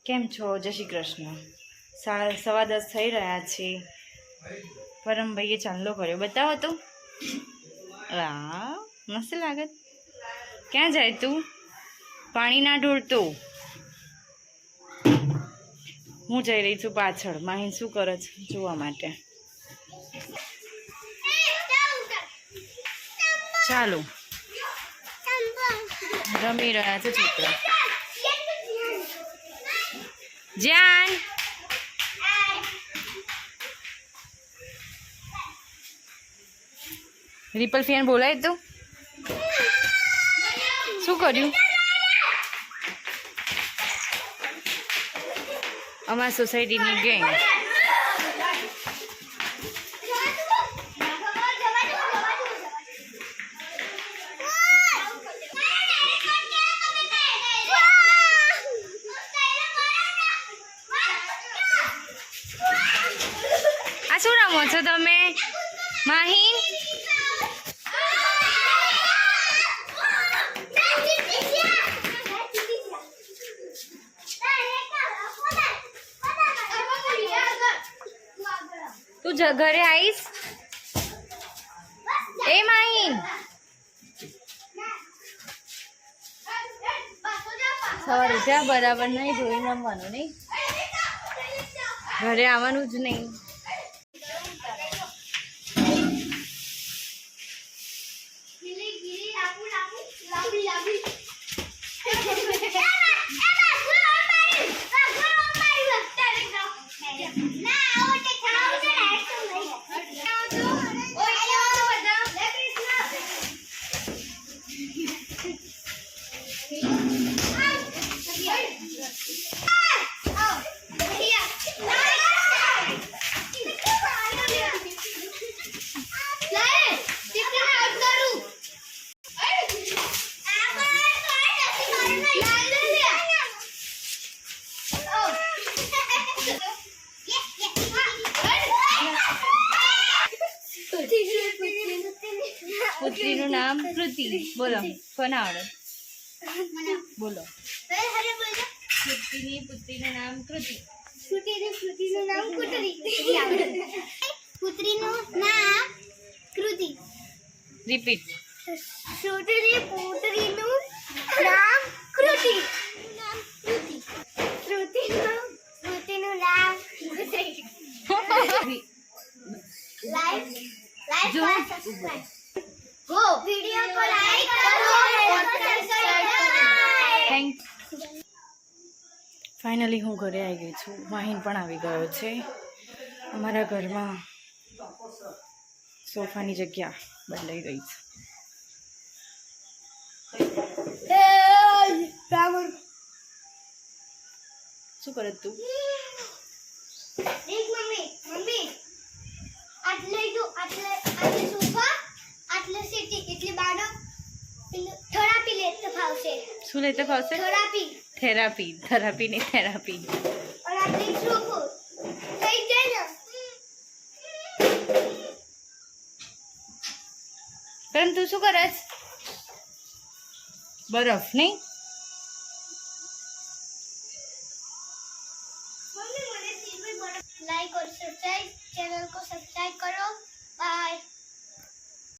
કેમ છો? જય શ્રી કૃષ્ણ. 10:15 થઈ રહ્યા છે. પરમભાઈએ ચાંદલો કર્યો, બતાવો તો. વાહ, મસ્ત લાગે. ક્યાં જાય તું? પાણી ના ઢોળતો. હું જઈ રહી છું પાછળ, માહી શું કરે છે જોવા માટે. ચાલો, રમી રહ્યા છે છોકરા. જાન રિપલ ફેન બોલાય તું શું કર્યું? અમારા સોસાયટીની ગેંગ. આ શું રમો છો તમે માહી? તું ઘરે આવીશ એ માહી? સવારે ઉઠ્યા બરાબર નહીં, ધોઈ રમવાનું નહીં, ઘરે આવવાનું જ નહીં. પુત્રીનું નામ કૃતિ. બોલો, કોને આવડે? બોલો. પુત્રીનું નામ કૃતિ. પુત્રીનું નામ કુટરી. પુત્રીનું નામ કૃતિ. રિપીટ. પુત્રીનું નામ કૃતિ. કૃતિનું નામ કૃતિ. લાઈક જો સબસ્ક્રાઇબ. ગો વિડિયો को लाइक करो और सब्सक्राइब करो. થેન્ક. ફાઇનલી હું ઘરે આવી ગઈ છું. માહીન પણ આવી ગયો છે. અમારા ઘરમાં સોફાની જગ્યા બદલાઈ ગઈ છે. શું કરે તું? દેખ મમ્મી આટલે સોફા આટલે સીટી એટલે બાડો થેરાપી લેતે ફાવશે. શું લેતે ફાવશે? થેરાપી. થેરાપી નહીં, થેરાપી. और आटले सोफो થઈ જાય ને. કરમ તું શું કરે છે? બરફ નહીં? मम्मी मुझे लाइक और सब्सक्राइब चैनल को सब्सक्राइब करो. बाय.